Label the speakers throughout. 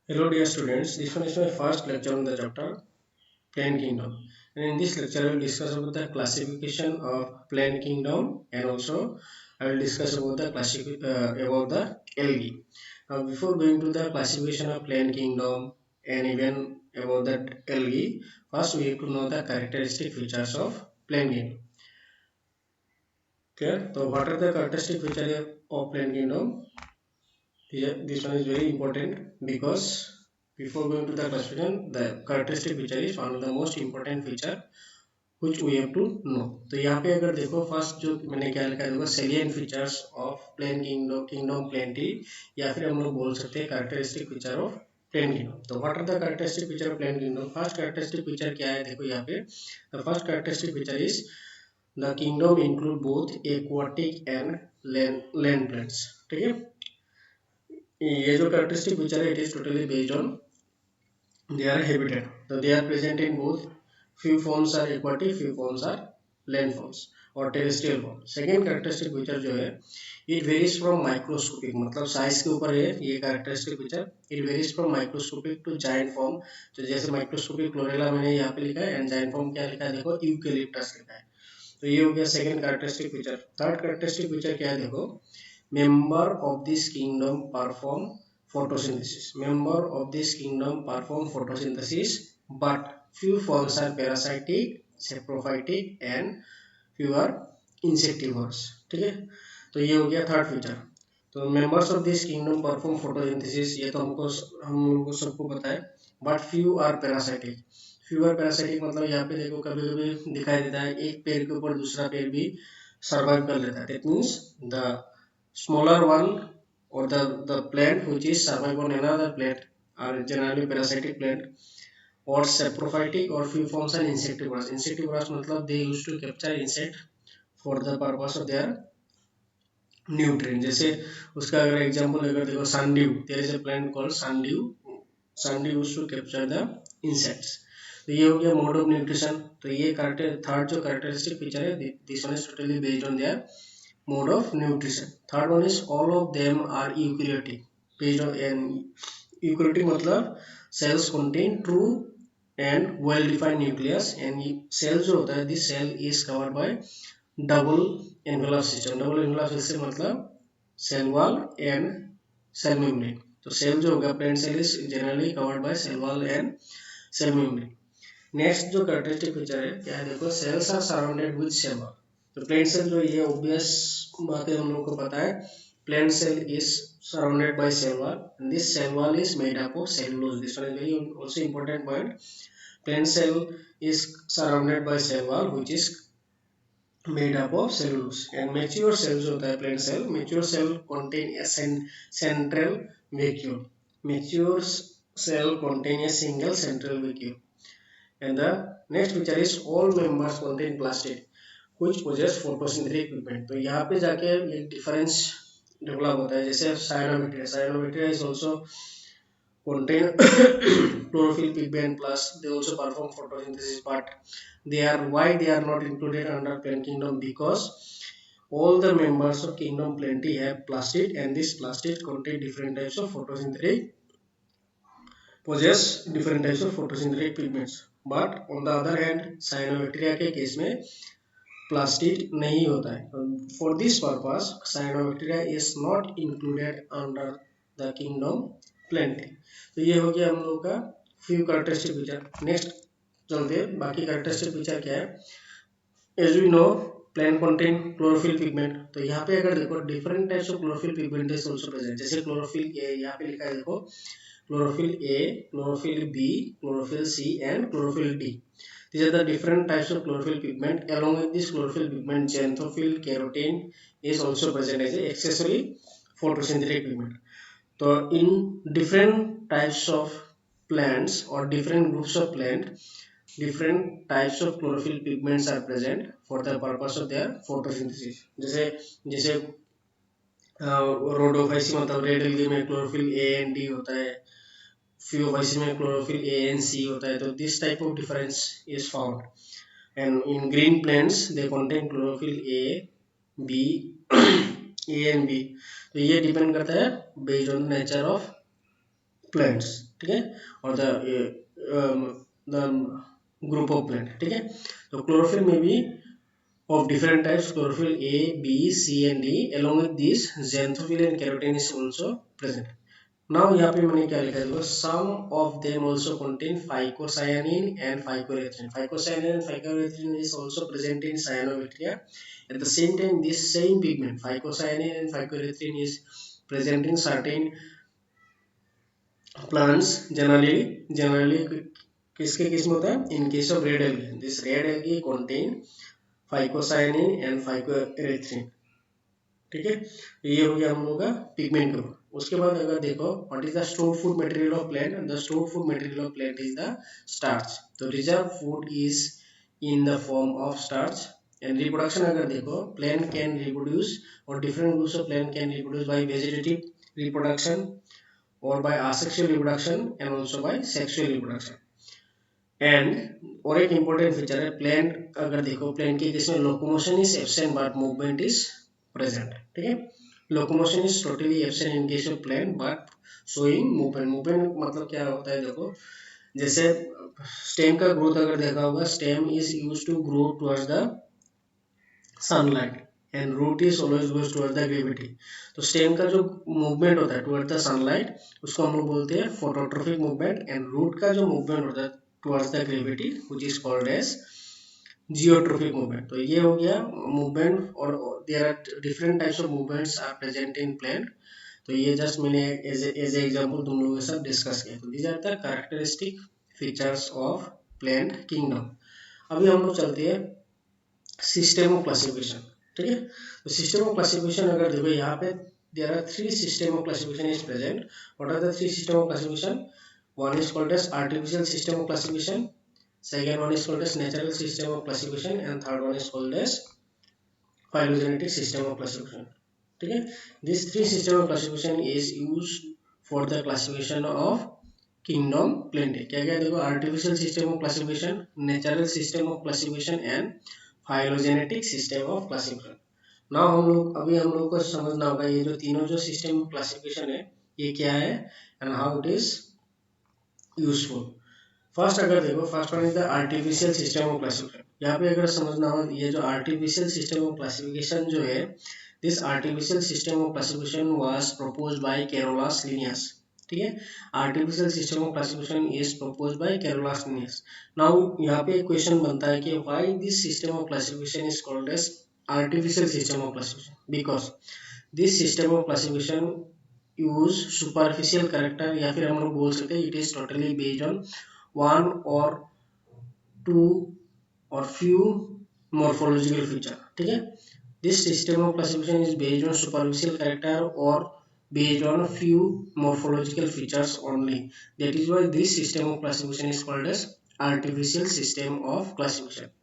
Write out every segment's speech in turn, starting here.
Speaker 1: Hello dear students, this one is my first lecture on the chapter Plant Kingdom. And in this lecture I will discuss about the classification of Plant Kingdom, and also I will discuss about the about the algae. Now before going to the classification of Plant Kingdom and even about that algae, first we have to know the characteristic features of Plant Kingdom. Okay, so what are the characteristic features of Plant Kingdom? This one is very important because before going to the classification, the characteristic feature is one of the most important feature which we have to know. तो यहाँ पे अगर देखो first जो मैंने क्या लिखा है देखो salient features of plant kingdom plantae, या फिर हम लोग बोल सकते हैं characteristic feature of plant kingdom. तो what are the characteristic feature of plant kingdom? First characteristic feature क्या है देखो यहाँ पे. The first characteristic feature is the kingdom include both aquatic and land plants. ठीक है, ये जो कैरेक्टरिस्टिक फीचर है it is totally based on their habitat. So they are present in both. Few forms are aquatic, few forms are land forms और terrestrial form. Second characteristic feature जो है it varies from microscopic, मतलब size के ऊपर है ये characteristic feature. It varies from microscopic to giant form. तो जैसे माइक्रोस्कोपिक क्लोरेला मैंने यहाँ पे लिखा है एंड जाइंट फॉर्म क्या लिखा है देखो यूकेलिप्टस लिखा है. तो ये हो गया second characteristic feature. Third characteristic feature क्या है देखो, member of this kingdom perform photosynthesis. Member of this kingdom perform photosynthesis, but few forms are parasitic, saprophytic and few are insectivorous. ठीक है, तो ये हो गया थर्ड फीचर. तो members of this kingdom perform photosynthesis, ये तो हम लोगों को सबको पता है. But few are parasitic. Few are parasitic मतलब यहाँ पे देखो कभी कभी दिखाई देता है एक पेड़ के ऊपर दूसरा पेड़ भी सर्वाइव कर लेता है. That means the smaller one or the plant which is survive on another plant are generally parasitic plant or saprophytic or few forms are insectivorous. Insectivorous मतलब they used to capture insect for the purpose of their nutrient. जैसे उसका अगर example अगर देखो sundew, there is a plant called sundew. Sundew used to capture the insects. तो ये हो गया मोड ऑफ न्यूट्रिशन. तो ये थर्ड जो कैरेक्टरिस्टिक फीचर है this one is totally based on their mode of nutrition. Third one is all of them are eukaryotic. Based on an eukaryotic मतलब cells contain true and well defined nucleus, and cells जो होता है this cell is covered by double envelope system. double envelope system मतलब cell wall and cell membrane. तो cell जो होगा plant cell is generally covered by cell wall and cell membrane. Next जो characteristic feature है क्या है देखो, cells are surrounded with cell wall. तो प्लांट सेल जो ये ऑब्वियस बात है हम लोग को पता है. Plant cell is surrounded by cell wall and this cell wall is made up of cellulose. This one is very also important point. Plant cell is surrounded by cell wall which is made up of cellulose. And mature cell जो होता है plant cell, mature cell contain a central vacuole. Mature cell contain a single central vacuole. And the next feature is all members contain plastid which possess photosynthetic equipment. तो यहाँ पे जाके एक difference develop होता है. जैसे cyanobacteria, cyanobacteria is also contain chlorophyll pigment plus they also perform photosynthesis, but they are not included under plant kingdom because all the members of kingdom plenty have plastid, and this plastid contain different types of photosynthetic possess different types of photosynthetic pigments. But on the other hand cyanobacteria के case में plastid नहीं होता है. For this purpose cyanobacteria is not included under the kingdom plenty. तो ये हो गया हम लोग का few characteristic feature. नेक्स्ट चलते हैं बाकी characteristic feature क्या है. As we know plant contain chlorophyll pigment. तो यहाँ पे अगर देखो different types of chlorophyll pigment is also present. जैसे chlorophyll A यहाँ पे लिखा है देखो, chlorophyll A, chlorophyll B, chlorophyll C and chlorophyll D. These are the different types of chlorophyll pigment. Along with this chlorophyll pigment, xanthophyll, carotene is also present as a accessory photosynthetic pigment. So in different types of plants or different groups of plant, different types of chlorophyll pigments are present for the purpose of their photosynthesis. जैसे जैसे Rhodophyceae मतलब red algae में chlorophyll A and D होता है, Phaeophyceae में chlorophyll A and सी होता है. तो this type of difference is found. And in green plants they contain chlorophyll a b a and b. तो ये डिपेंड करता है based on nature of plants, ठीक है, और द ग्रुप ऑफ प्लांट, ठीक है। तो क्लोरोफिल में भी of different types, chlorophyll A, B, C and D. Along with this, xanthophyll and carotene is also present. Now यहाँ पे मैंने क्या लिखा है देखो, some of them also contain phycocyanin and phycoerythrin. Phycocyanin and phycoerythrin is also present in cyanobacteria. At the same time, this same pigment, phycocyanin and phycoerythrin, is present in certain plants. Generally किसके case में होता है? In case of red algae, this red algae contain phycocyanin and phycoerythrin, ठीक है। ये हो गया हम लोग का पिगमेंट ग्रुप। उसके बाद अगर देखो what is the stored food material of plant, the stored food material of plant is the starch. तो reserve food is in the form of starch. And reproduction अगर देखो, प्लांट कैन रिप्रोड्यूस और different groups of plant can reproduce by vegetative reproduction और by asexual reproduction and also by sexual reproduction. And और एक important feature है plant, अगर देखो plant के केस में locomotion is absent but movement is present, ठीक है। Locomotion is totally absent in case of plant but showing movement. Movement मतलब क्या होता है देखो, जैसे स्टेम का ग्रोथ अगर देखा होगा, stem is used to grow towards the sunlight and root is always goes towards the gravity. तो स्टेम का जो मूवमेंट होता है टुवर्ड्स द सनलाइट, उसको हम लोग बोलते हैं फोटोट्रोपिक मूवमेंट। एंड रूट का जो मूवमेंट होता है towards the gravity which is called as geotropic movement। तो ये हो गया मूवमेंट, और there are different types of movements are present in plant। तो ये जस्ट मैंने एज एग्जांपल तुम लोगों के साथ डिस्कस किया। तो these are the characteristic features of plant kingdom। अभी हम लोग चलते हैं सिस्टम ऑफ क्लासिफिकेशन, ठीक है। तो सिस्टम ऑफ क्लासिफिकेशन अगर देखो यहाँ पे there are three system of classification is present। what are the three system of classification? One is called as artificial system of classification, second one is called as natural system of classification, and third one is called as phylogenetic system of classification, ठीक है। These three system of classification is used for the classification of kingdom plant। क्या क्या देखो, artificial system of classification, natural system of classification and phylogenetic system of classification। now हम लोग को समझना होगा ये जो तीनों जो सिस्टम ऑफ क्लासिफिकेशन है ये क्या है and how it is useful. First अगर देखो, first one is the artificial system of classification. यहाँ पे अगर समझना हो, ये जो आर्टिफिशियल सिस्टम ऑफ क्लासिफिकेशन जो है, this artificial system of classification was proposed by Carolus Linnaeus, ठीक है। Artificial system of classification is proposed by Carolus Linnaeus. Now यहाँ पे एक क्वेश्चन बनता है कि why this system of classification is called as artificial system of classification? Because this system of classification use superficial character, या फिर हम लोग बोल सकते हैं it is totally based on one or two or few morphological feature, ठीक है। this system of classification is based on superficial character or based on a few morphological features only। that is why this system of classification is called as artificial system of classification।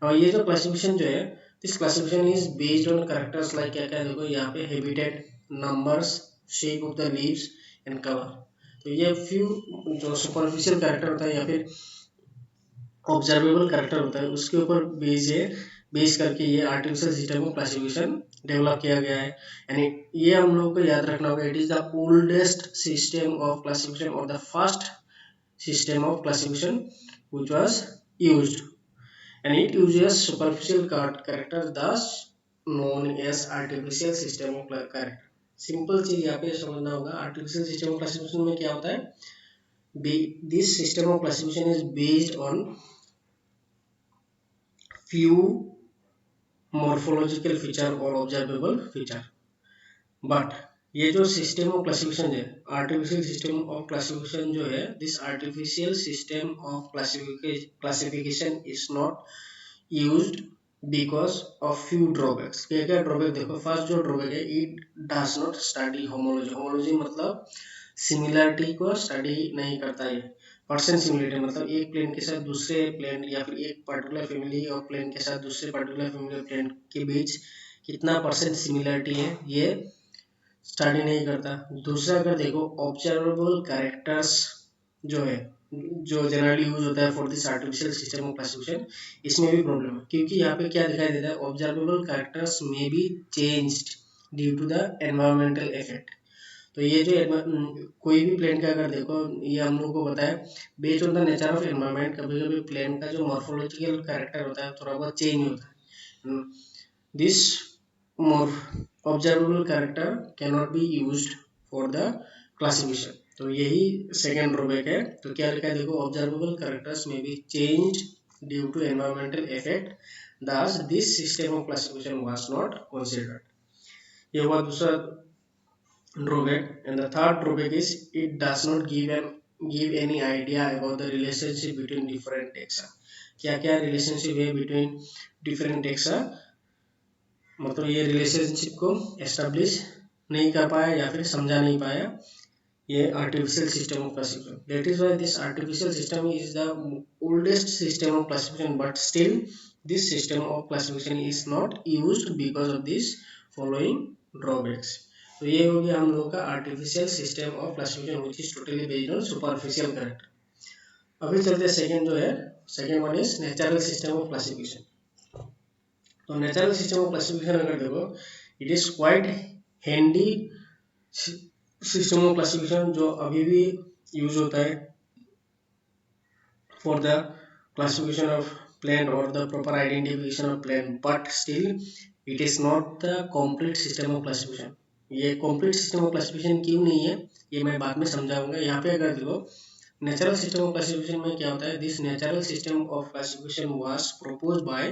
Speaker 1: और ये जो classification जो है, this classification is based on characters like क्या क्या देखो यहाँ पे habitat, numbers, shape of the leaves and color। तो ये फ्यू जो सुपरफिशियल कैरेक्टर होता है या फिर ऑब्जर्वेबल कैरेक्टर होता है उसके ऊपर बेस करके ये artificial system of classification develop किया गया है। यानी ये हम लोगों को याद रखना होगा, it is the oldest system of classification और the first system of classification which was used and it uses superficial character thus known as artificial system of character। Simple चीज यहाँ पे समझना होगा, आर्टिफिशियल सिस्टम ऑफ क्लासिफिकेशन में क्या होता है, this system of classification is based on few morphological feature और ऑब्जर्वेबल फीचर। बट ये जो सिस्टम ऑफ क्लासिफिकेशन है, आर्टिफिशियल सिस्टम ऑफ क्लासिफिकेशन जो है, this artificial system of classification is not used because of few drawbacks। क्या क्या drawback देखो, first जो ड्रॉबैक है, it does not study homology. Homology मतलब सिमिलरिटी को स्टडी नहीं करता है। परसेंट सिमिलरिटी मतलब एक प्लेन के साथ दूसरे प्लेन या फिर एक पर्टिकुलर फैमिली ऑफ प्लेन के साथ दूसरे पर्टिकुलर फैमिली ऑफ प्लेन के बीच कितना परसेंट सिमिलरिटी है ये स्टडी नहीं करता। दूसरा अगर देखो, ऑब्जर्वेबल कैरेक्टर्स जो है, जो जनरली यूज होता है for this artificial system of classification, इसमें भी प्रॉब्लम है क्योंकि यहाँ पे क्या दिखाई देता है, observable characters may be changed due to the environmental effect. तो ये जो कोई भी प्लेन का अगर देखो, ये हम लोग को बताया based on the nature of environment, कभी कभी प्लेन का जो मॉर्फोलॉजिकल कैरेक्टर होता है थोड़ा बहुत चेंज होता है। This more observable character can not be used for the classification. तो यही सेकेंड ड्रॉबैक है। तो क्या लिखा है देखो, observable characters may be change due to environmental effect, thus this system of classification was not considered. ये हुआ दूसरा drawback. And the third drawback is it does not give any idea about the relationship between different taxa. क्या क्या relationship है between different taxa, मतलब ये relationship को establish नहीं कर पाया या फिर समझा नहीं पाया ये artificial system of classification. That is why this artificial system is the oldest system of classification, but still this system of classification is not used because of this following drawbacks. तो ये हो गया हम लोगों का artificial system of classification which is totally based on superficial character. अभी चलते हैं सेकेंड जो है, second one is natural system of classification. तो नेचुरल सिस्टम ऑफ क्लासिफिकेशन अगर देखो, it is quite handy system of classification जो अभी भी यूज होता है for the classification of plant or the proper identification of plant, but still it is not the complete system of classification. ये complete system of classification क्यों नहीं है ये मैं बाद में समझाऊंगा. यहाँ पे अगर देखो नेचुरल सिस्टम ऑफ क्लासिफिकेशन में क्या होता है, this natural system of classification was proposed bye,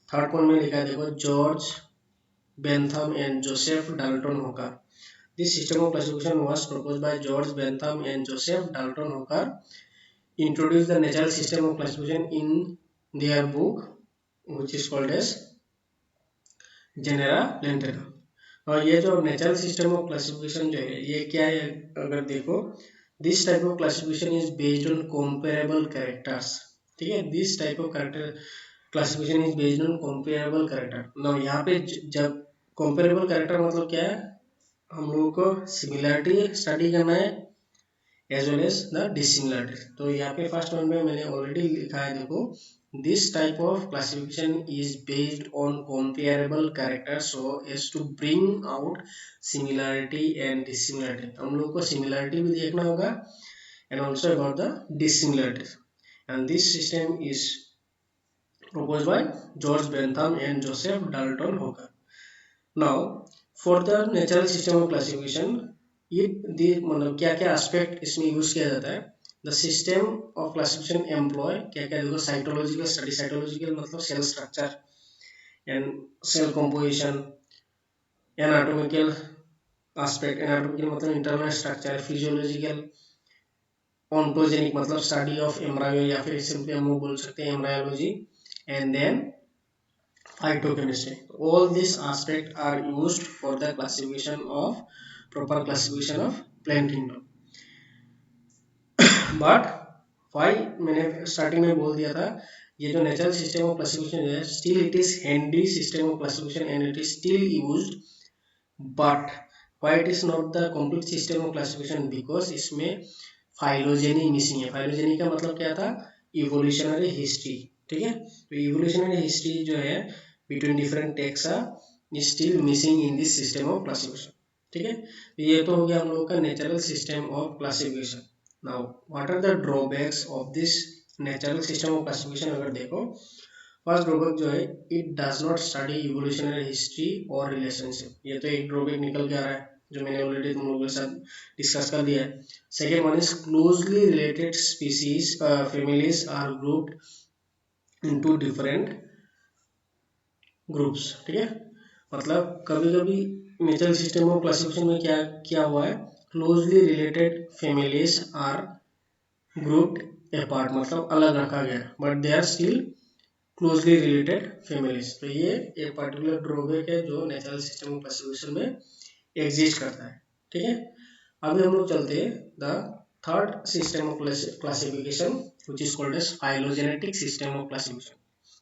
Speaker 1: third point में लिखा है देखो, George Bentham and Joseph Dalton hawker. This system of classification was proposed by George Bentham and Joseph Dalton hawker introduce the natural system of classification in their book which is called as Genera Plantera. और ये जो natural system of classification जो है ये क्या है अगर देखो, this type of classification is based on comparable characters. ठीक है, this type of character classification is based on comparable character. ना यहाँ पे जब कंपेरेबल कैरेक्टर मतलब क्या है, हम लोगों को सिमिलरिटी स्टडी करना है as well as the dissimilarity. तो यहाँ पे फर्स्ट वन में मैंने ऑलरेडी लिखा है देखो, this type of classification is based on comparable characters so as to bring out similarity and dissimilarity. हम लोग को similarity भी देखना होगा and also about the dissimilarity. And this system is proposed by George Bentham and Joseph Dalton Hooker. Now for the natural system of classification, ये मतलब क्या क्या एस्पेक्ट इसमें यूज किया जाता है. The system of classification employ क्या क्या देखो, साइटोलॉजिकल स्टडी, साइटोलॉजिकल मतलब cell structure and cell composition, anatomical aspect, anatomical मतलब इंटरनल स्ट्रक्चर, फिजियोलॉजिकल, ऑन्टोजेनिक मतलब स्टडी ऑफ एम्ब्रायो या फिर सिंपली हम लोग बोल सकते हैं embryology, and then phytochemistry. All these aspects are used for the classification of proper classification of plant kingdom. But why मैंने स्टार्टिंग में बोल दिया था, ये जो नेचुरल सिस्टम ऑफ क्लासिफिकेशन है still it is handy system of classification and it is still used, but why it is not the complete system of classification, because इसमें phylogeny missing है. फाइलोजेनी का मतलब क्या था, इवोल्यूशनरी हिस्ट्री. ठीक है, तो इवोल्यूशनरी हिस्ट्री जो है between different taxa is still missing in this system of classification. ठीक है, तो ये तो हो गया हम लोगों का natural system of classification. Now what are the drawbacks of this natural system of classification. अगर देखो फर्स्ट ड्रॉबैक जो है, it does not study evolutionary history और रिलेशनशिप. ये तो एक ड्रॉबैक निकल के आ रहा है जो मैंने ऑलरेडी तुम लोगों के साथ डिस्कस कर दिया है. Second one is closely related species families are grouped into different groups. ठीक है, मतलब कभी कभी नेचुरल सिस्टम ऑफ क्लासिफिकेशन में क्या क्या हुआ है, closely related families are grouped apart मतलब अलग रखा गया, but they are still closely related families. तो ये एक पर्टिकुलर ड्रॉबैक है जो नेचुरल सिस्टम ऑफ क्लासिफिकेशन में एग्जिस्ट करता है. ठीक है, अभी हम लोग चलते हैं the third system of classification which is called as phylogenetic system of classification.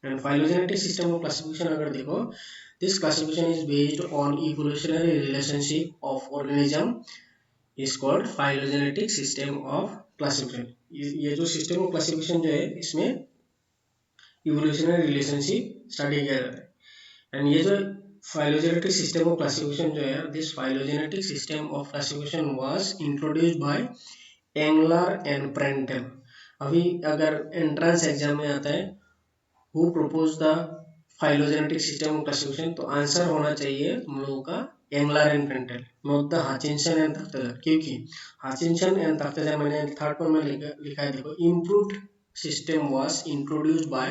Speaker 1: And phylogenetic system of classification अगर देखो, this classification is based on evolutionary relationship of organism is called phylogenetic system of classification. ये जो system of classification जो है इसमें evolutionary relationship study किया जाता है. एंड ये जो फाइलोजेनेटिक सिस्टम ऑफ क्लासिफिकेशन जो है, this phylogenetic system of classification was introduced by Engler and Prantl. अभी अगर एंट्रेंस एग्जाम में आता है who propose the phylogenetic system of classification, तो आंसर होना चाहिए हम लोगों का Engler and Prantl, not the Hutchinson and Takhtajan. क्योंकि हाचिंसन एंड तख्ताजार मैंने थर्ड पॉइंट में लिखा है, देखो improved system was introduced by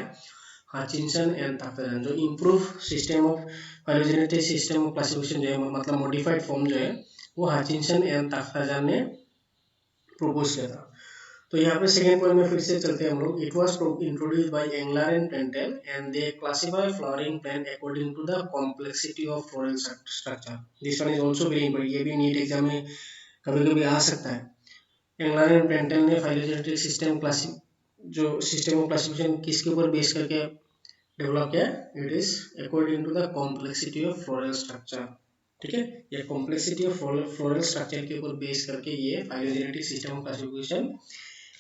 Speaker 1: Hutchinson and Takhtajan. जो improve system of phylogenetic system of classification जो है, मतलब मॉडिफाइड फॉर्म जो है, वो हाचिंसन एंड तख्ताजार ने प्रपोज किया था। तो यहाँ पे सेकेंड पॉइंट में फिर से चलते हैं हम लोग। It was introduced by Engler and Prantl and they classify flowering plant according to the complexity of floral structure. This one is also very important, ये भी नीट एग्जाम में कभी कभी आ सकता है। एंगलर एंड प्रेंटल ने फाइलोजेनेटिक सिस्टम जो सिस्टम ऑफ क्लासिफिकेशन किसके ऊपर बेस करके डेवलप किया? It is according to the complexity of floral structure. ठीक है, ये कॉम्प्लेक्सिटी ऑफ फ्लोरल स्ट्रक्चर के ऊपर बेस करके ये phylogenetic system of classification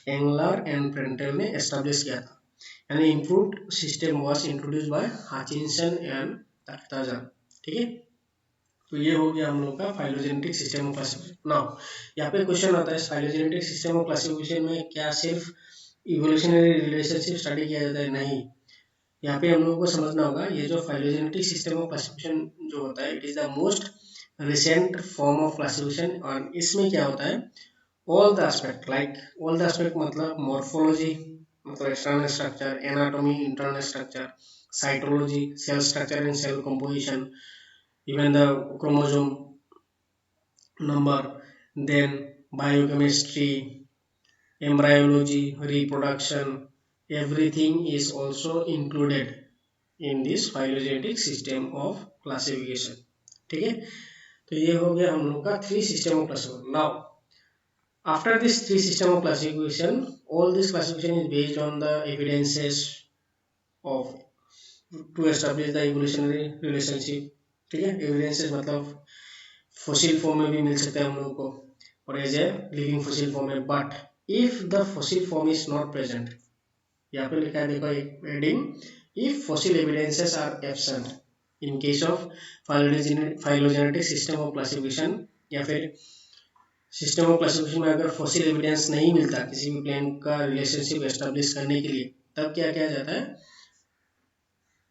Speaker 1: Engler and Prantl ने एस्टैब्लिश किया था। यानी improved system was introduced by Hutchinson and Takhtajan. ठीक है, तो ये हो गया हम लोग का phylogenetic system of classification. Now यहाँ पे क्वेश्चन आता है फाइलोजेनेटिक सिस्टम ऑफ क्लासिफिकेशन में क्या सिर्फ इवोल्यूशनरी रिलेशनशिप स्टडी किया जाता है? नहीं, यहाँ पे हम लोगों को समझना होगा ये जो फाइलोजेनेटिक सिस्टम ऑफ क्लासिफिकेशन जो होता है, it is the most recent form of classification. और इसमें क्या होता है, all the aspect, like all the aspect मतलब morphology मतलब external structure, anatomy internal structure, cytology cell structure and cell composition, even the chromosome number, then biochemistry, embryology, reproduction, everything is also included in this phylogenetic system of classification। ठीक है, तो ये हो गया हम लोग का three system of classification. Now after this three system of classification, all this classification is based on the evidences of to establish the evolutionary relationship। ठीक है, evidences मतलब फॉसिल फॉर्म में भी मिल सकता है हम लोगों को और as a living fossil form में। But if the fossil form is not present, यहाँ पे लिखा है देखो एक heading, if fossil evidences are absent in case of phylogenetic system of classification, या फिर सिस्टम ऑफ क्लासिफिकेशन में अगर फॉसिल एविडेंस नहीं मिलता किसी भी प्लेन का रिलेशनशिप एस्टेब्लिश करने के लिए, तब क्या किया जाता है?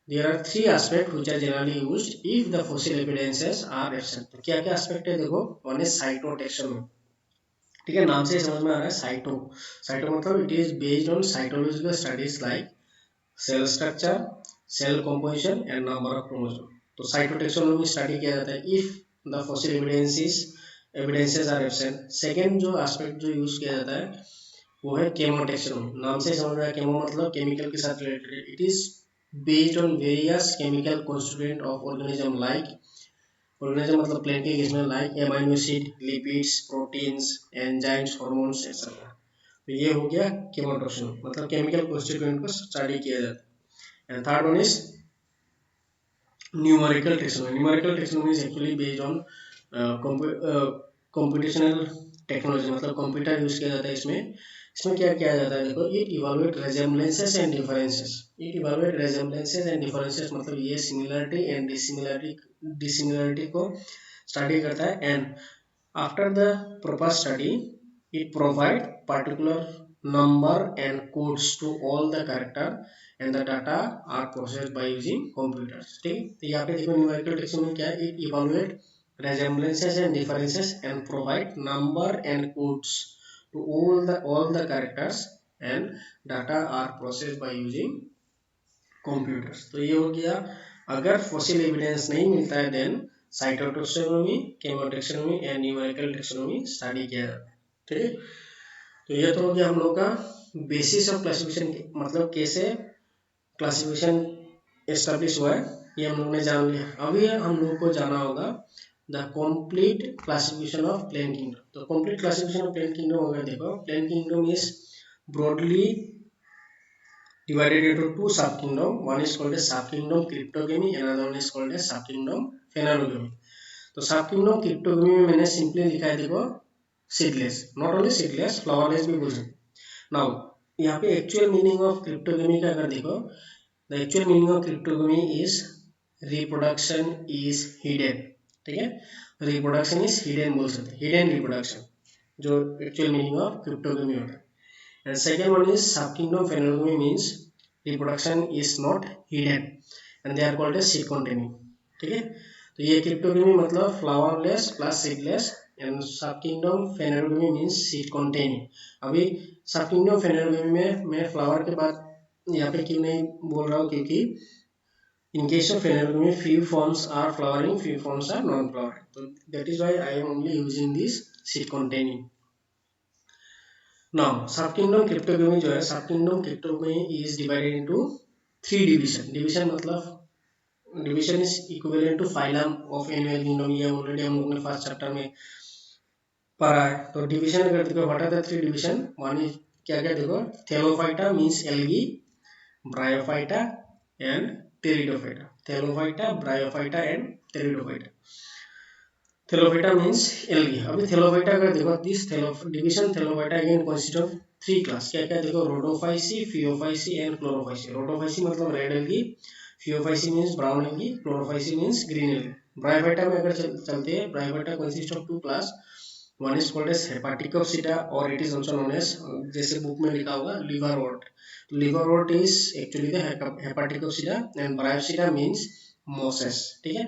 Speaker 1: There are three aspect which are generally used if the fossil evidences are absent. तो क्या क्या एस्पेक्ट है देखो, वन इज साइटोटैक्सोनॉमी। ठीक है, नाम से समझ में आ रहा है साइटो। साइटो मतलब it is based on cytological studies like cell structure, cell composition and number of chromosome. तो साइटोटैक्सोनॉमी स्टडी किया जाता है if the fossil evidences are absent. Second जो एस्पेक्ट जो यूज किया जाता है वो है केमोटैक्सोनॉमी। नाम से समझ रहा है, केमो मतलब केमिकल के साथ related. It is based on various chemical constituent of organism, like organism मतलब प्लेन के केस में like amino acid, lipids, proteins, enzymes, hormones etcetera. तो ये हो गया केमोटैक्सोनॉमी, मतलब केमिकल कॉन्स्टिट्यूएंट को स्टडी किया जाता है। And third one is numerical taxonomy. Numerical taxonomy is actually based on computational technology, मतलब कंप्यूटर यूज किया जाता है इसमें। इसमें क्या किया जाता है देखो, it evaluate resemblances and differences. It evaluate resemblances and differences मतलब ये सिमिलरिटी एंड डिसिमिलरिटी को स्टडी करता है। And after the proper study it provide particular number and codes to all the character and the data are processed by using computers. ठीक, तो यहाँ पे देखो न्यूमेरिकल टैक्सोनॉमी क्या है, it evaluate resemblances and differences and provide number and codes to all the characters and data are processed by using computers। तो ये हो गया, अगर फॉसिल एविडेंस नहीं मिलता है then cytotaxonomy, chemotaxonomy and numerical taxonomy study किया जाता है। ठीक है, तो ये तो हो गया हम लोग का बेसिस ऑफ क्लासिफिकेशन, मतलब कैसे क्लासिफिकेशन एस्टेब्लिश हुआ है ये हम लोग ने जान लिया। अभी हम लोग को जाना होगा the complete classification of plane kingdom। तो complete classification of plane kingdom अगर देखो, plane kingdom is broadly divided into two sub kingdom। one is called as sub kingdom cryptogamy, another one is called as sub kingdom phenomogamy। तो sub kingdom cryptogamy में मैंने simply लिखा है देखो seedless, not only seedless flowerless भी बोल सकते। now यहाँ पे actual meaning of cryptogamy का अगर देखो, the actual meaning of cryptogamy is reproduction is hidden, ठीक है, रिप्रोडक्शन इज हिडन बोल सकते हैं, हिडन रिप्रोडक्शन जो एक्चुअल मीनिंग ऑफ क्रिप्टोगमी होता है। And second one is sub kingdom phanerogamy means reproduction is not hidden and they are called as seed containing, ठीक है। तो ये क्रिप्टोगमी मतलब flowerless plus seedless and sub kingdom phanerogamy means seed containing. अभी sub kingdom फेनोगमी में मैं flower के बाद यहाँ पे क्यों नहीं बोल रहा हूँ, क्योंकि in case of phenologamy few forms are flowering, few forms are non-flowering, so that is why I am only using this seed containing. Now sub kingdom cryptogamy जो है, सब kingdom cryptogamy is divided into 3 division मतलब division is equivalent to phylum of animal kingdom, ये already हम लोगों ने first chapter में पढ़ा है। तो डिवीजन अगर देखो what are the 3 division, one is क्या क्या देखो, thallophyta means algae, bryophyta and pteridophyta, thallophyta, bryophyta and pteridophyta. Thallophyta means algae. अभी थैलोफाइटा अगर देखो this division thallophyta again consist of 3 class, क्या क्या देखो, rhodophyceae, phaeophyceae and chlorophyceae. Rhodophyceae मतलब red algae, phaeophyceae means brown algae, chlorophyceae means green algae. Bryophyta में अगर चलते हैं, bryophyta consist of 2 class, one is called as hepaticopsida और it is also known as, जैसे बुक में लिखा होगा, liverwort. Liverwort is actually the hepaticopsida and bryopsida means mosses, ठीक है।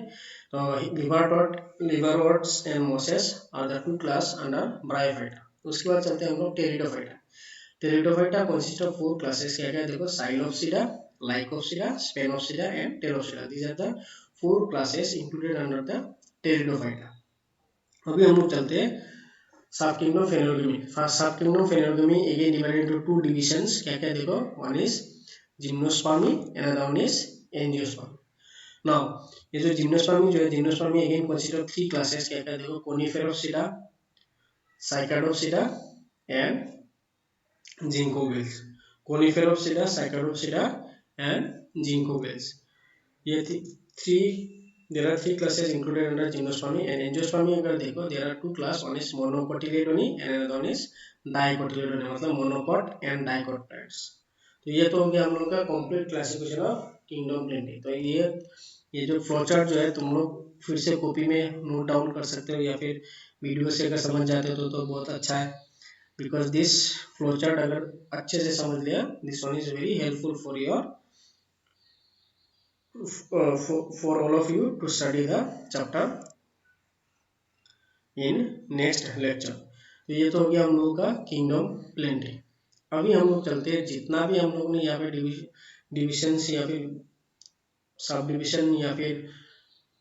Speaker 1: तो liverworts and mosses are the 2 class under bryophyta. उसके बाद चलते हैं हम लोग pteridophyta. Pteridophyta consist of 4 classes, क्या क्या देखो, psilopsida, lycopsida, sphenopsida and pteropsida, these are the 4 classes included under the pteridophyta. अभी हम लोग चलते हैं सब kingdom phanerogamy. Sub kingdom phanerogamy again divided into 2 divisions, क्या क्या देखो, one is gymnospermae and other one is angiospermae. Now ये जो जिम्नोस्पर्मी जो है, gymnospermae again consist of 3 classes, क्या क्या देखो, कोनिफेरोप्सिडा, साइकाडोप्सिडा एंड जिंकोवेल्स। कोनिफेरोप्सिडा, साइकाडोप्सिडा एंड जिंकोवेल्स, ये 3 there are 3 classes included under gymnospermy and angiospermy। अगर देखो there are 2 class, one is monocotyledony and another one is dicotyledony, मतलब monocot and dicotyledons। तो ये तो हो गया हम लोग का complete classification of kingdom plenty. तो ये जो फ्लो चार्ट जो है तुम लोग फिर से कॉपी में नोट डाउन कर सकते हो, या फिर वीडियो से अगर समझ जाते हो तो बहुत अच्छा है, बिकॉज दिस फ्लो चार्ट अगर अच्छे से समझ लिया, this one is very helpful for your for all of you to study the chapter in next lecture। तो ये तो हो गया हम लोगों का किंगडम प्लेंटी। अभी हम लोग चलते हैं, जितना भी हम लोगों ने यहाँ पे डिविजन या फिर सब डिविजन या फिर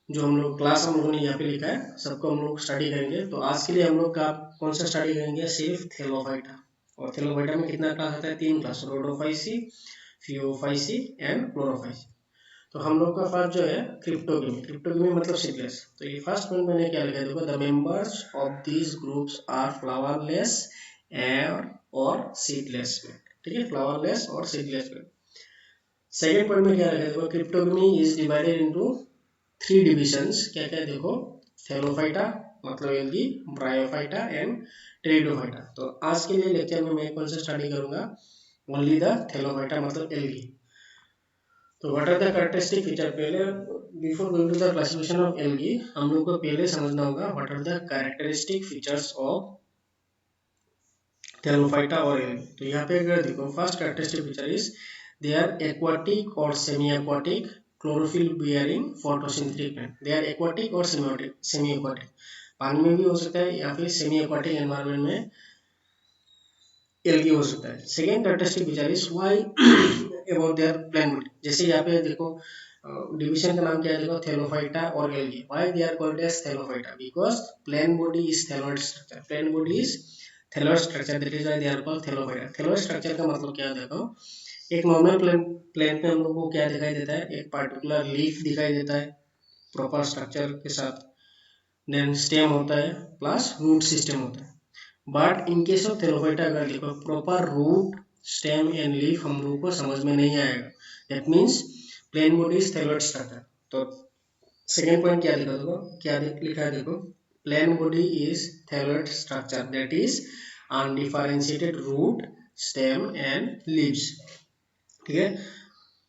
Speaker 1: जो हम लोग क्लास हम लोगों ने यहाँ पे लिखा है, सबको हम लोग स्टडी करेंगे। तो आज के लिए हम लोग का कौन सा स्टडी करेंगे, सिर्फ थैलोफाइटा। और थैलोफाइटा में कितना क्लास आता है, 3 class, Rhodophyceae, phaeophyceae and Chlorophyceae. तो हम लोग का फर्स्ट जो है क्रिप्टोगमी, क्रिप्टोगमी मतलब सीडलेस। तो ये फर्स्ट पॉइंट मैंने क्या लिखा है देखो, the members of these groups are flowerless और सीडलेस, ठीक है, फ्लावरलेस और सीडलेस। सेकंड पॉइंट में क्या लिखा है देखो, क्रिप्टोगमी इज डिवाइडेड इनटू 3 डिविजन्स, क्या क्या देखो, थैलोफाइटा मतलब एल्गी, ब्रायोफाइटा एंड टेरिडोफाइटा। तो आज के लिए लेक्चर में मैं कौन सा स्टडी करूंगा, ओनली द थैलोफाइटा मतलब एल्गी। तो what are the characteristic feature, पहले before going to the classification of algae हम लोग को पहले समझना होगा what are the characteristic features of thallophyta और एल्गी। तो यहाँ पे अगर देखो, first characteristic feature is they are aquatic और semi aquatic chlorophyll bearing photosynthetic plant. They are aquatic और सेमी एक्वाटिक, पानी में भी हो सकता है या फिर सेमी एक्वाटिक एनवायरनमेंट में एल्गी हो सकता है। Second characteristic feature is why about their plant body. जैसे यहाँ पे देखो डिवीजन का नाम क्या है देखो, थैलोफाइटा और algae. Why they are called as thallophyta, because plant body is thalloid structure, plant body is thalloid structure, that is why they are called thallophyta. Thalloid structure का मतलब क्या देखो, एक नॉर्मल प्लांट में हम लोग को क्या दिखाई देता है, एक पर्टिकुलर लीफ दिखाई देता है प्रॉपर स्ट्रक्चर के साथ, देन स्टेम होता है प्लस रूट सिस्टम होता है। But in case of Thallophyta अगर देखो, proper root, stem and leaf हम लोगों को समझ में नहीं आएगा, that means plant body is thalloid structure. तो सेकेंड पॉइंट क्या लिखा देखो, क्या लिखा है देखो, plant body is thalloid structure that is undifferentiated root, stem and leaves, ठीक है।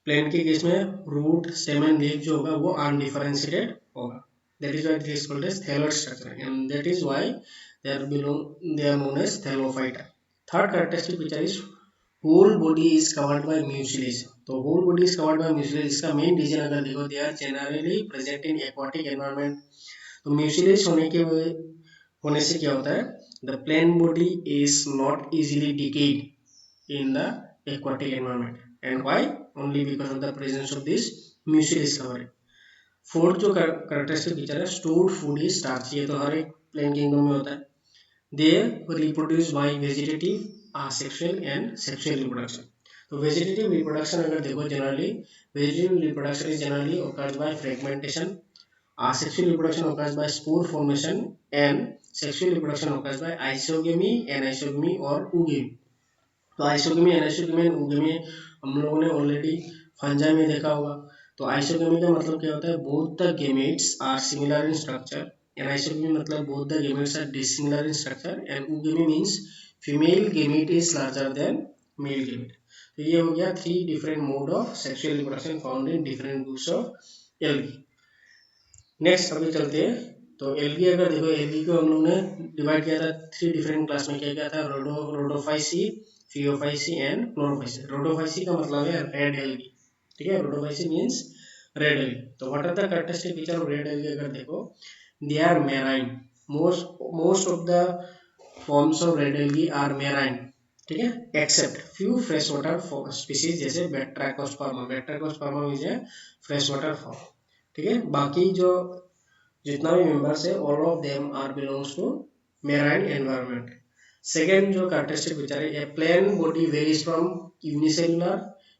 Speaker 1: प्लेन के केस में रूट स्टेम एंड लीफ जो होगा वो अनडिफरेंशिएटेड होगा. That is why it is called as thalloid structure, and that is why they are known as thallophyta. Third characteristic feature is whole body is covered by mucilage. तो whole body is covered by mucilage, इसका main reason अगर देखो, they are generally present in aquatic environment. तो mucilage होने से क्या होता है, the plain body is not easily decayed in the aquatic environment. And why? Only because of the presence of this mucilage covering. Fourth जो characteristic feature है, stored food is starch. ये तो हर एक प्लेन किंगडम में होता है. They reproduce by vegetative, asexual and sexual reproduction. तो vegetative reproduction अगर देखो, generally vegetative reproduction is generally occurs by fragmentation. Asexual reproduction occurs by spore formation, and sexual reproduction occurs by isogamy, anisogamy और oogymy. तो आइसोगमी, एनाइसोगमी and oogymy हम लोगों ने already fungi में देखा होगा. तो आइसोगमी का मतलब क्या होता है, both the gametes are similar in structure. Anisogamy मतलब both the gametes are dissimilar in structure. And oogymy means female gamete is larger than male gamete. तो ये हो गया 3 different mode of sexual reproduction found in different groups of algae. Next अभी चलते हैं. तो algae अगर देखो, एल्गी को हम लोग ने डिवाइड किया था 3 डिफरेंट क्लास में. क्या था, rhodophyceae, phaeophyceae and chlorophyceae. Rhodophyceae का मतलब है रेड एल्गी, ठीक है. Rhodophyceae means red algae. तो what are the characteristic feature of red algae अगर देखो, they are marine. Most of the forms of red algae are marine, ठीक है, except few fresh water species जैसे batrachospermum. Batrachospermum is a fresh water form, ठीक है. बाकी जो जितना भी मेंबर्स है, all of them are belongs to marine environment. Second जो कैरेक्टरिस्टिक फीचर है, a plain body varies from unicellular,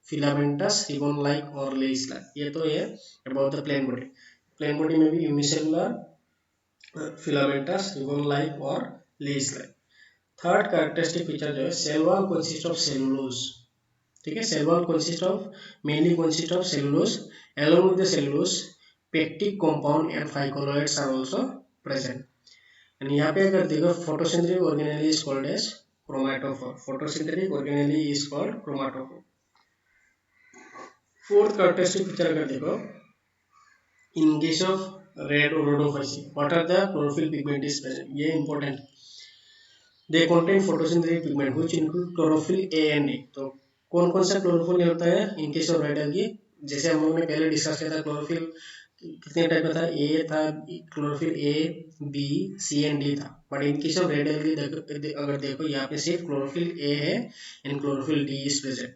Speaker 1: filamentous, ribbon like और लेस लाइक. ये तो है about the plain body. Plain body में भी यूनिसेलुलर, फिलामेंटस, रिबन लाइक और lace like. Third characteristic feature जो है, cell wall consist of cellulose, ठीक है. Cell wall mainly consist of cellulose. Along with the cellulose, pectic compound and phycoloids are also present. And यहाँ पे अगर देखो, photosynthetic organelle is called as chromatophore. Photosynthetic organelle is called chromatophore. Fourth characteristic feature अगर देखो, in case of red rhodophysi, what are the chlorophyll pigment is present. ये important. They contain photosynthetic pigment which include chlorophyll A and A. तो कौन कौन सा chlorophyll होता है in case of red algae. जैसे हम लोगों ने पहले डिस्कस किया था, क्लोरोफिल कितने टाइप का था, ए था, chlorophyll a, b, c and d था. But in case of red algae अगर देखो, यहाँ पे सिर्फ क्लोरोफिल ए है and chlorophyll d is present.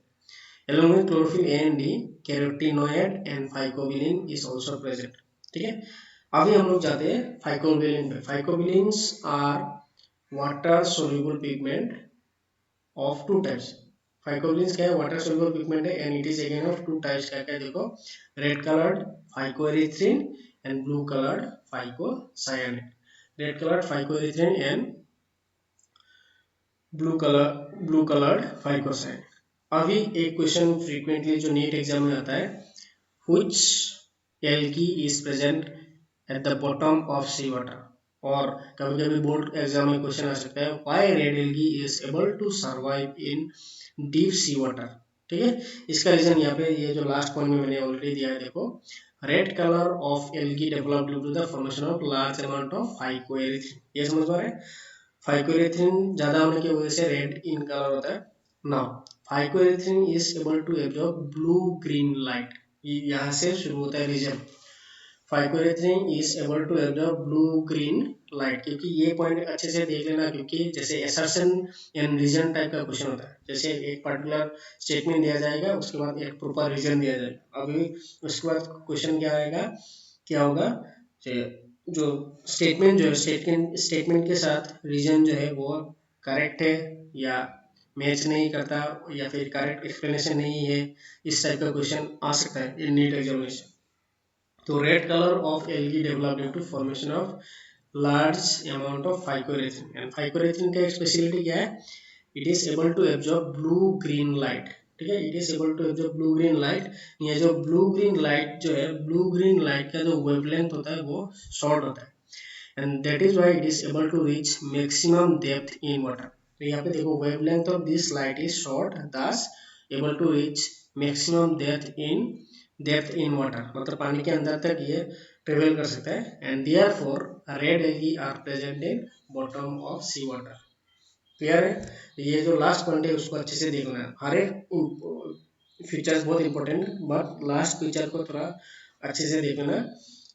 Speaker 1: along with chlorophyll A and D, carotenoid and phycobilin is also present, ठीक है. अभी हम लोग जाते हैं फाइकोबिलिन पे. Phycobilins are water soluble pigment of 2 types. Phycobilins क्या है, वाटर सोल्यूबल पिगमेंट है, and it is again of 2 types. क्या क्या देखो, red coloured phycoerythrin and blue coloured phycocyanin. Red coloured phycoerythrin and blue coloured phycocyanin. अभी एक question frequently जो NEET exam में आता है, which algae is present at the bottom of sea water. और कभी कभी बोर्ड एग्जाम में क्वेश्चन आ सकता है, why red algae is able to survive in deep sea water, ठीक है. इसका रीजन यहाँ पे, ये जो लास्ट पॉइंट में मैंने ऑलरेडी दिया है, देखो, red colour of algae develop due to the formation of large amount of phycoerythrin. ये समझ पा रहे हैं, फाइकोएरिथ्रिन ज्यादा होने की वजह से रेड इन कलर होता है. Now phycoerythrin is able to absorb blue green light. यहाँ से शुरू होता है reason. Phycoerythrin is able to absorb blue green light. क्योंकि ये पॉइंट अच्छे से देख लेना, क्योंकि जैसे असर्शन एंड रीजन टाइप का क्वेश्चन होता है. जैसे एक पर्टिकुलर स्टेटमेंट दिया जाएगा, उसके बाद एक प्रॉपर रीजन दिया जाएगा. अभी उसके बाद क्वेश्चन क्या आएगा, क्या होगा, जो स्टेटमेंट स्टेटमेंट के साथ रीजन जो है वो करेक्ट है या मैच नहीं करता, या फिर करेक्ट एक्सप्लेनेशन नहीं है, इस टाइप का क्वेश्चन आ सकता है इन नीट एग्जामिनेशन. तो red colour of algae develop due to formation of large amount of phycoerythrin. And phycoerythrin का एक स्पेशलिटी क्या है, it is able to absorb blue green light, ठीक है. It is able to absorb blue green light. ये जो blue green light जो है, ब्लू ग्रीन लाइट का जो वेवलेंथ होता है वो शॉर्ट होता है, and that is why it is able to reach maximum depth in water. तो यहाँ पे देखो, wavelength of this light is short, thus able to reach maximum depth in water, मतलब पानी के अंदर तक ये ट्रेवल कर सकता है। And therefore red algae are present in bottom of sea water. Clear है? ये जो लास्ट पॉइंट है उसको अच्छे से देखना है। हर एक फीचर्स बहुत इंपॉर्टेंट, बट लास्ट फीचर को थोड़ा अच्छे से देखना,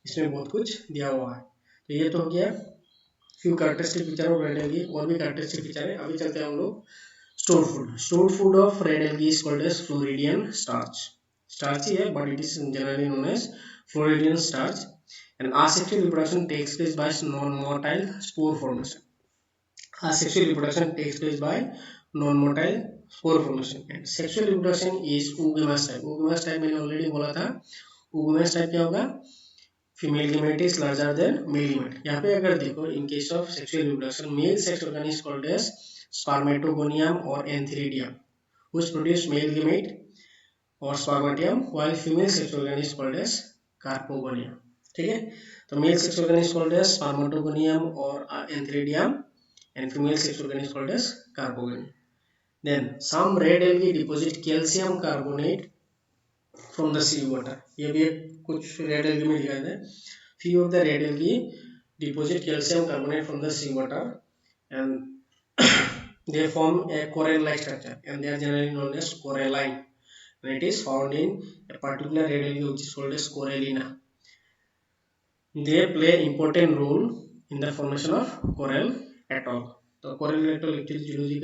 Speaker 1: इसमें बहुत कुछ दिया हुआ है। तो ये तो हो गया few characteristic feature of red algae. और भी कैरेक्टरिस्टिक फीचर है। अभी चलते हैं हम लोग store food. Store food of red algae is called as floridean starch. Starch ही है, but it is generally known as floridean starch. And asexual reproduction takes place by non-motile spore formation. Asexual reproduction takes place by non-motile spore formation. And sexual reproduction is oogamous type. oogamous type मैंने already बोला था। oogamous type क्या होगा? Female gamete is larger than male gamete. यहाँ पे अगर देखो in case of sexual reproduction, male sex organ is called as spermatogonium और antheridium which produce male gamete और spermatium, while female sex organ is called as carpogonium. ठीक है, तो male sex organ is called as spermatogonium और antheridium and female sex organ is called as carpogonium. Then some red algae deposit calcium carbonate from the sea water. ये भी कुछ red algae में दिखाया है। Few of the red algae deposit calcium carbonate from the sea water and they form a coral-like structure and they are generally known as coralline. And it is found in a particular red algae which is called as corallina. They play important role in the formation of coral atoll. तो coral atoll actually zoology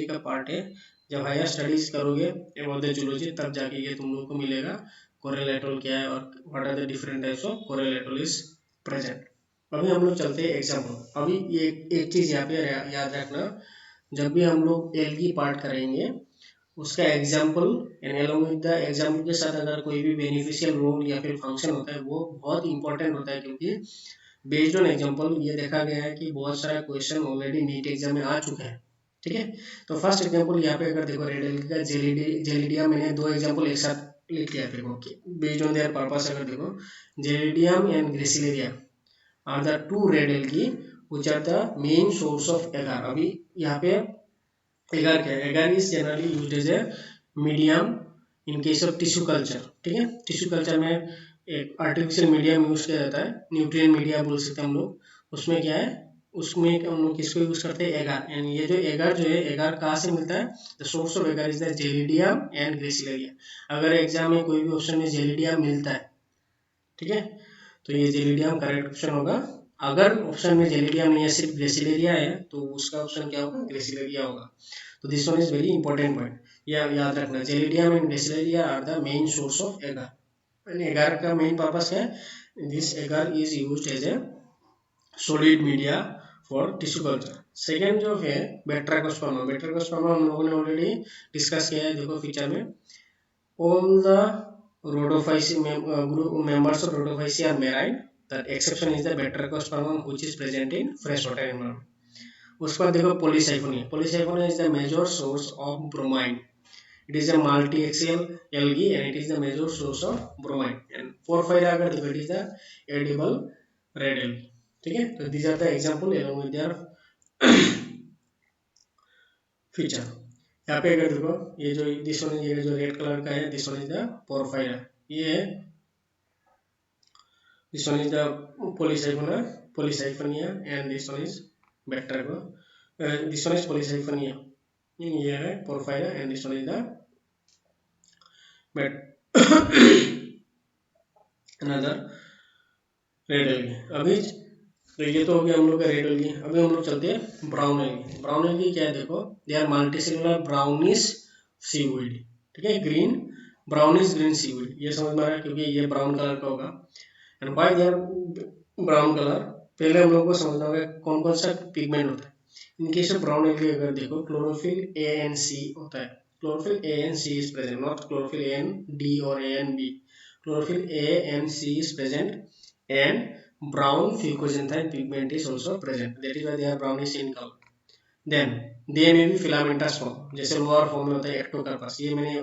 Speaker 1: का part है। जब higher studies करोगे about the zoology तब जाके ये तुम लोगों को मिलेगा कोरल एटॉल क्या है और what are the different types of coral atoll is present. अभी हम लोग चलते हैं एग्जाम्पल। अभी ये एक चीज यहाँ पे याद रखना, जब भी हम लोग एल्गी पार्ट करेंगे उसका example and along with the example के साथ अगर कोई भी बेनिफिशियल रोल या फिर फंक्शन होता है वो बहुत इंपॉर्टेंट होता है, क्योंकि बेस्ड ऑन एग्जाम्पल ये देखा गया है कि बहुत सारा क्वेश्चन ऑलरेडी नीट एग्जाम में आ चुका है। ठीक है, तो फर्स्ट एग्जाम्पल यहाँ पे अगर देखो रेड एल्गी का जेलिडियम, मैंने दो एग्जाम्पल एक साथ लिख लिया देखो बेस्ड ऑन देयर पर्पस। अगर देखो Gelidium and Gracilaria are the two red algae which are the main source of agar. अभी यहाँ पे एगार क्या है? Agar is generally used as a medium in case of tissue culture. ठीक है, tissue culture में एक आर्टिफिशियल मीडियम यूज किया जाता है, न्यूट्रिएंट मीडिया बोल सकते हैं हम लोग। उसमें क्या है, उसमें हम लोग किसको यूज करते हैं? एगार। एंड ये जो एगार है, एगार कहाँ से मिलता है? द सोर्स ऑफ एगार is the gelidium and gracilaria. अगर एग्जाम में कोई भी ऑप्शन में जेलिडियम मिलता है, ठीक है, तो ये जेलिडियम करेक्ट ऑप्शन होगा। अगर ऑप्शन में जेलिडियम नहीं है, सिर्फ ग्रेसिलेरिया है, तो उसका ऑप्शन क्या होगा? ग्रेसिलेरिया होगा। तो this one is very important point, याद रखना। Gelidium and Gracilaria are the main source of agar. Agar का मेन पर्पस है, this agar is used as a solid media for tissue culture. Second जो है बैट्राकोस्पर्मा। बैट्राकोस्पर्मा हम लोगों ने ऑलरेडी डिस्कस किया है। देखो फीचर में all the rhodophyceae members of rhodophyceae are marine. The exception is the Batrachospermum which is present in freshwater environment. उसके बाद देखो Polysyphonia. Polysyphonia is the major source of bromine. It is a multi-axial algae and it is the major source of bromine. And Porphyra अगर देखो it is the edible red algae. ठीक है, तो these are the example along with their feature. यहाँ पे अगर देखो ये जो दिस वन, ये जो रेड कलर का है, this one is the porphyra. ये है this one is the polysiphonia and this one is bacteria. This one is polysiphonia, ये है porphyra and this one is the another red algae. अभी तो ये तो हो गया हम लोग का रेड एल्गी। अभी हम लोग चलते हैं ब्राउन एल्गी। ब्राउन एल्गी क्या है? देखो they are multicellular brownish seaweed. ठीक है, ग्रीन ब्राउनिश ग्रीन सीवीड, ये समझ में आ रहा है क्योंकि ये ब्राउन कलर का होगा। And why they are brown colour, पहले हम लोग को समझना होगा कौन कौन सा पिगमेंट होता है। In case of brown algae अगर देखो क्लोरोफिल ए एन सी होता है। Chlorophyll a and c is present, not chlorophyll a and d और a and b. Chlorophyll a and c is present and brown fucoxanthin pigment is also present, that is why they are brownish in color. Then they may be filamentous form, जैसे lower form में होता है Ectocarpus. ये मैंने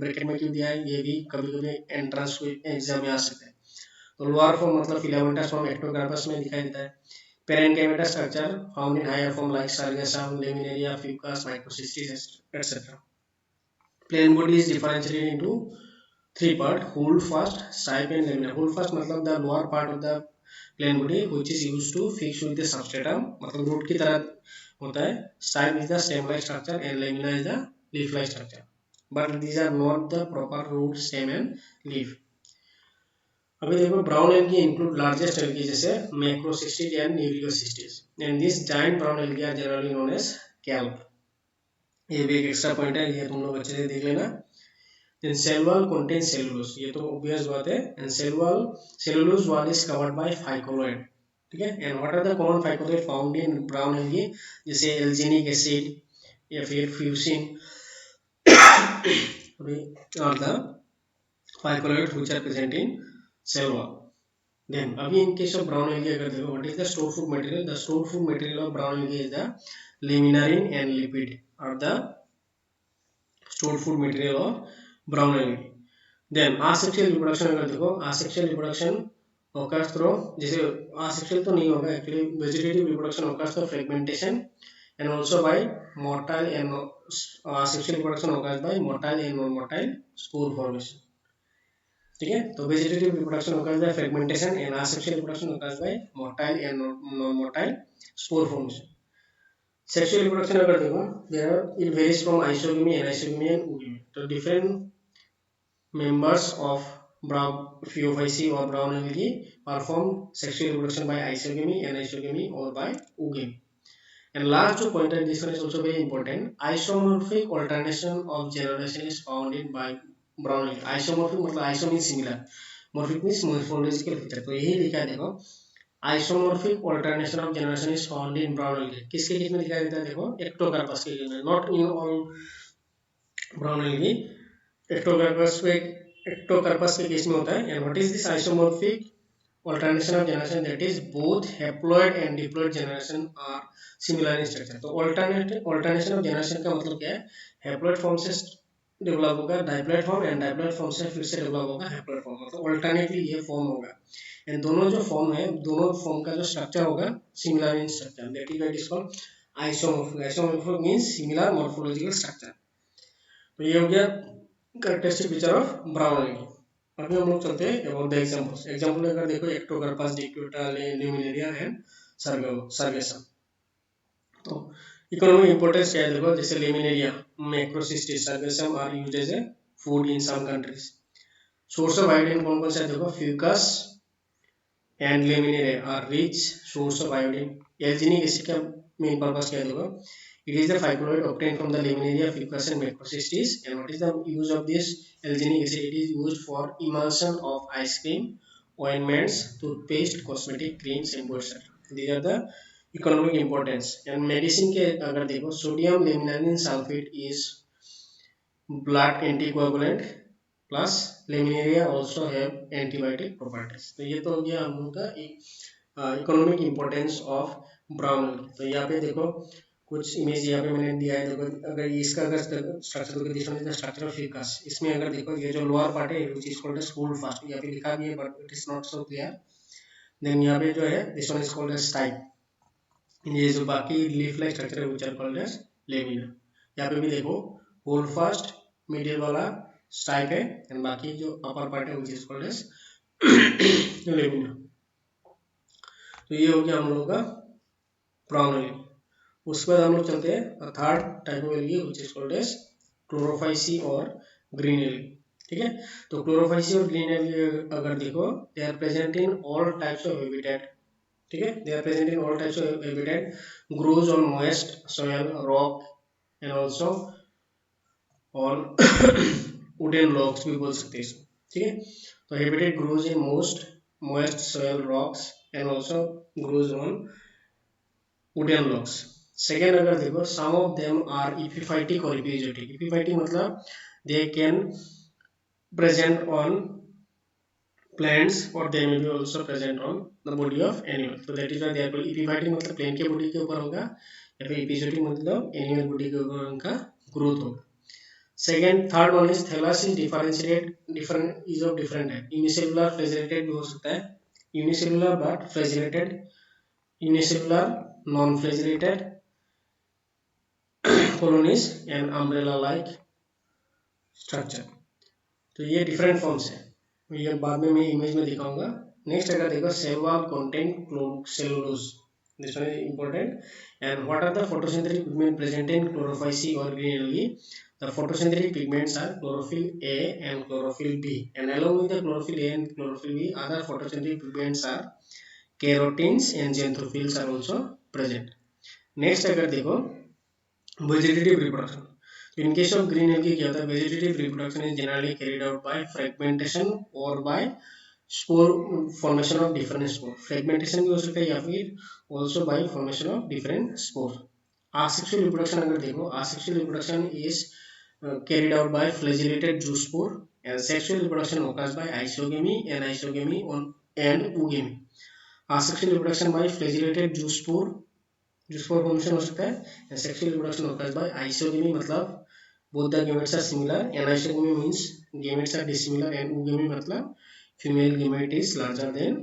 Speaker 1: bracket में क्यों दिया है, ये भी कभी कभी एंट्रेंस एग्जाम में आ सकता है। तो लोअर फॉर्म मतलब फिलामेंटस फॉर्म एक्टोकार्पस में दिखाई देता है। Parenchymata structure found in higher form like sargassum, laminaria, fucus, microcystis etcetera. Plain body is differentiated into three part: hold fast, stripe and laminar. Hold fast मतलब the lower part of the plain body which is used to fix with the substratum, मतलब root की तरह होता है. Stripe is the stem like structure and lamina is the leaf like structure, but these are not the proper root, stem and leaf. अभी देखो brown algae include largest algae जैसे macrocystis and nucleocystis and this giant brown algae are generally known as kelp. ये भी एक extra point है, ये तुम लोग अच्छे से देख लेना. Then cell wall contains cellulose, ये तो obvious बात है. And cellulose wall is covered by phycoloid. ठीक है. And what are the common phycoloid found in brown algae जैसे एल्जीनिक एसिड या फिर फ्यूसिन are the phycoloids which are present in cell wall. Then अभी in case of brown algae अगर देखो what is the stored food material? The stored food material of brown algae is the laminarin and lipid are the stored food material of brown algae. Then asexual reproduction अगर देखो asexual reproduction occurs through, जैसे asexual तो नहीं होगा actually, vegetative reproduction occurs through fragmentation and also by motile and asexual reproduction occurs by motile and non-motile spore formation. ठीक है. तो vegetative reproduction occurs by fragmentation and asexual reproduction occurs by motile and non-motile spore formation. Sexual reproduction अगर देखो there it varies from isogamy and isogamy and oogamy. तो different members of Phaeophyce or brown algae perform sexual reproduction by isogamy and isogamy or by oogamy. And last two pointer, this one is also very important. Isomorphic alternation of generation is found in by brown algae. Isomorphic मतलब iso means similar, morphic means morphological feature. तो यही लिखा है देखो, isomorphic alternation of generation is found in brown algae. किसके case में दिखाई देता है देखो, ectocarpus के केस में, not in all brown algae. ectocarpus के केस में होता है. And what is this isomorphic alternation of generation? That is both haploid and diploid generation are similar in structure. तो alternation of generation का मतलब क्या है? haploid form से डेवलप होगा diploid form and diploid form से फिर से डेवलप होगा हैप्लॉइड फॉर्म, मतलब अल्टरनेटली ये फॉर्म होगा. एंड दोनों जो फॉर्म है, दोनों फॉर्म का जो स्ट्रक्चर होगा similar in structure, that is what is called isomorphic. Isomorphic means similar morphological structure. तो ये हो गया characteristic feature of brown algae. अभी हम लोग चलते हैं अबाउट द एग्जांपल्स. एग्जांपल अगर देखो एक्टोकार्पस, डिक्यूटा, ल्यूमिनेरिया एंड सर्गेसम. तो इकोनॉमिक इंपोर्टेंस क्या है देखो, जैसे laminaria, macrocystis, sargassum are used as a food in some countries. Source of iodine कौन कौन सा है देखो, fucus and laminaria are rich source of iodine. Alginic acid का मेन पर्पस क्या है देखो, it is the phycoloid obtained from the laminaria, fucus and macrocystis. And what is the use of this alginic acid? It is used for emulsion of ice cream, ointments, toothpaste, cosmetic creams and etc. These are the economic importance. And medicine के अगर देखो, sodium laminarin sulfate is blood anticoagulant plus laminaria also have antibiotic properties. तो ये तो हो गया हम लोग का economic importance of brown algae. तो यहाँ पे देखो कुछ इमेज यहाँ पे मैंने दिया है. देखो अगर इसका अगर स्ट्रक्चर देखो, this one is the structure of Fucus. इसमें अगर देखो ये जो लोअर पार्ट है which is called as holdfast, यहाँ पे लिखा भी है but it is not so clear. Then यहाँ पे जो है this one is called as stipe. ये जो बाकी लीफ लाइक स्ट्रक्चर है which are called as lamina. यहाँ पे भी देखो होल्ड फास्ट मिडिल वाला स्टाइप है एंड बाकी जो अपर पार्ट है which is called as lamina. तो ये हो गया हम लोगों का ब्राउन एल्गी. उसके बाद हम लोग चलते हैं third type of algae which is called as Chlorophyceae और ग्रीन एल्गी. ठीक है. तो क्लोरोफाइसी और ग्रीन एल्गी अगर देखो, they are present in all types of habitat. ठीक है. They are present in all types of habitat, grows on moist soil, rock and also on wooden logs भी बोल सकते हैं इसको. ठीक है. तो habitat grows in most moist soil, rocks and also grows on wooden logs. Second अगर देखो, some of them are epiphytic और एपिजोटिक. एपिफाइटिक मतलब they can present on plants और they may be also present on the body of animal. तो that is why they are called epiphytic, मतलब plant के body के ऊपर होगा, या फिर एपिजोटिक मतलब एनिमल बॉडी के ऊपर उनका ग्रोथ होगा. Second third one is thallus is differentiated, different is of different type. Unicellular flagellated भी हो सकता है, unicellular but flagellated, unicellular non-flagellated colonies and umbrella like structure. तो ये डिफरेंट फॉर्म्स है, ये बाद में मैं इमेज में दिखाऊंगा। नेक्स्ट अगर देखो cell wall content cellulose, this one is important. And what are the photosynthetic pigments present in chlorophyll C or green algae? The photosynthetic pigments are chlorophyll A and chlorophyll B, and along with the chlorophyll A and chlorophyll B, other photosynthetic pigments are carotene and xanthophylls are also present. Next अगर देखो vegetative reproduction. So in case of green algae क्या होता है, vegetative reproduction is generally carried out by fragmentation or by spore formation of different spore. Fragmentation भी हो सकता है या फिर also by formation of different spore. Asexual reproduction अगर देखो, asexual reproduction is carried out by flagellated zoospore, and sexual reproduction occurs by isogamy and isogamy and oogamy. Asexual reproduction by flagellated zoospore, zoospore formation हो सकता है, and sexual reproduction occurs by isogamy, मतलब both the gametes are similar, and isogamy means gametes are dissimilar, and oogamy मतलब female gamete is larger than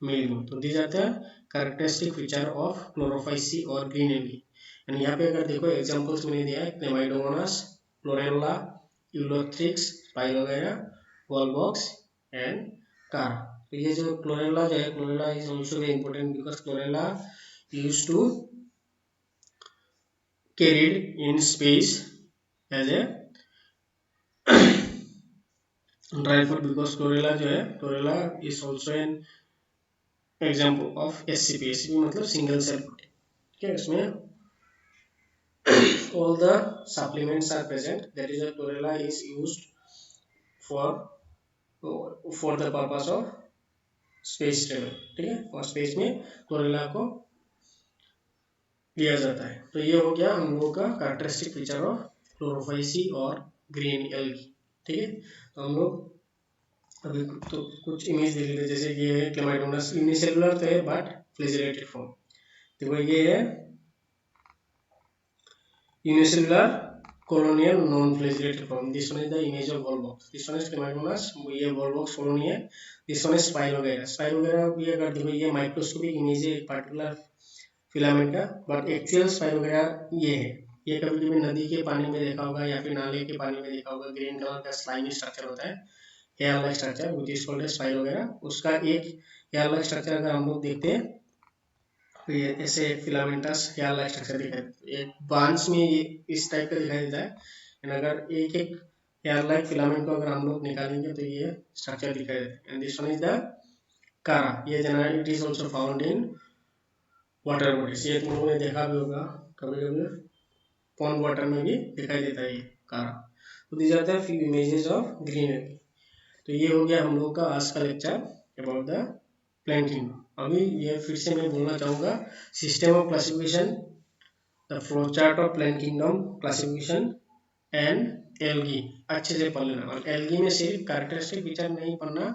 Speaker 1: male gamete. तो these are the characteristic feature of chlorophyll C or green algae. and यहाँ पे अगर देखो examples मैंने दिया है, Chlamydomonas, Chlorella, Ulothrix, Spirogera, Volvox and Cara. तो ये जो Chlorella जो है, Chlorella is also very important because Chlorella used to carried in space as a dry food, because Chlorella जो है, Chlorella is also an example of SCP. SCP मतलब single cell protein. ठीक है, इसमें all the supplements are present. That is why Chlorella is used for the purpose of space travel. ठीक है, और space में Chlorella को लिया जाता है। तो ये हो गया हम लोगों का कैरेक्टरिस्टिक फीचर ऑफ क्लोरोफाइल सी और ग्रीन एल्गी। ठीक है, तो हम लोग अभी तो कुछ इमेज देख लेते हैं। जैसे ये है क्लेमाइडोमोनास, यूनिसेलुलर तो है बट फ्लैजेलेटेड फॉर्म। देखो ये है unicellular colonial non-flagellated form. This one is the image of Volvox. This one is Chlamydomonas. ये Volvox colony है. This one is Spirogera. Spirogera भी अगर देखो ये माइक्रोस्कोपिक इमेज है एक पर्टिकुलर फिलामेंट का, बट एक्चुअल स्पाइरोगेरा ये है। ये कभी कभी नदी के पानी में देखा होगा या फिर नाले के पानी में देखा होगा, ग्रीन कलर का स्लाइमी स्ट्रक्चर होता है, hair like structure which is called spirogyra. उसका एक हेयर लाइक स्ट्रक्चर अगर हम लोग देखते हैं तो ये ऐसे फिलामेंटस हेयर लाइक स्ट्रक्चर दिखाई देता है। एक ब्रांच में ये इस टाइप का दिखाई देता है, एंड अगर एक एक हेयर लाइक फिलामेंट को अगर हम लोग निकालेंगे तो ये स्ट्रक्चर दिखाई देता है। And this one is the कारा। ये generally it is also found in water bodies. ये तुम लोगों ने देखा भी होगा, कभी कभी पॉन्ड वाटर में भी दिखाई देता है ये कारा। तो these are the few images of green algae. तो ये हो गया हम लोग का आज का lecture about the plant kingdom. अभी ये फिर से मैं बोलना चाहूँगा, system of classification, the flow chart of plant kingdom, classification and algae अच्छे से पढ़ लेना। और एल्गी में सिर्फ कैरेक्टरिस्टिक फीचर नहीं पढ़ना,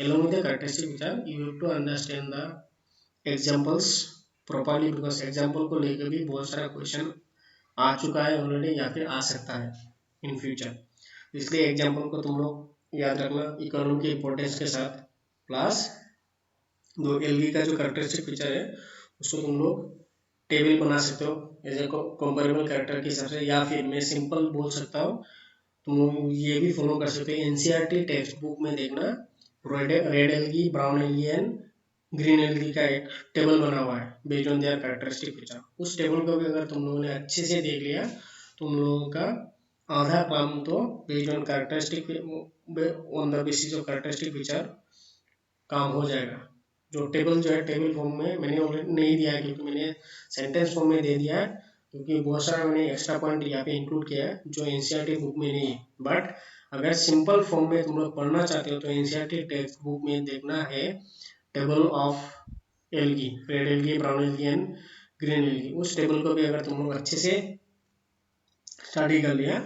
Speaker 1: along with the characteristic feature you have to understand the examples properly, because example को लेकर भी बहुत सारा क्वेश्चन आ चुका है ऑलरेडी या फिर आ सकता है इन फ्यूचर। इसलिए एग्जाम्पल को तुम लोग याद रखना इकोनॉमी के इंपॉर्टेंस के साथ, प्लस दो एल्गी का जो कैरेक्टरिस्टिक फीचर है उसको तुम लोग टेबल बना सकते हो एज ए कंपेरेबल कैरेक्टर के हिसाब से, या फिर मैं सिंपल बोल सकता हूँ तुम ये भी फॉलो कर सकते हो। एनसीईआरटी टेक्स्ट बुक में देखना red algae, brown algae and green algae का एक टेबल बना हुआ है based on their characteristic feature. उस टेबल को भी अगर तुम लोगों ने अच्छे से देख लिया तुम लोगों का आधा काम तो based on characteristic on the basis of characteristic feature काम हो जाएगा। जो टेबल जो है टेबल फॉर्म में मैंने ऑलरेडी नहीं दिया है क्योंकि मैंने सेंटेंस फॉर्म में दे दिया है, क्योंकि बहुत सारा मैंने एक्स्ट्रा पॉइंट यहाँ पे इंक्लूड किया है जो एनसीईआरटी बुक में नहीं है। बट अगर सिंपल फॉर्म में तुम लोग पढ़ना चाहते हो तो एनसीईआरटी टेक्स्ट बुक में देखना है table of algae, red algae, brown algae and green algae. उस टेबल को भी अगर तुम लोग अच्छे से स्टडी कर लिया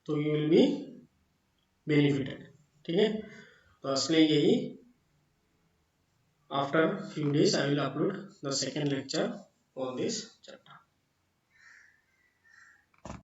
Speaker 1: तो यू विल बी बेनिफिटेड। ठीक है, तो असली यही after few days I will upload the second lecture on this chapter.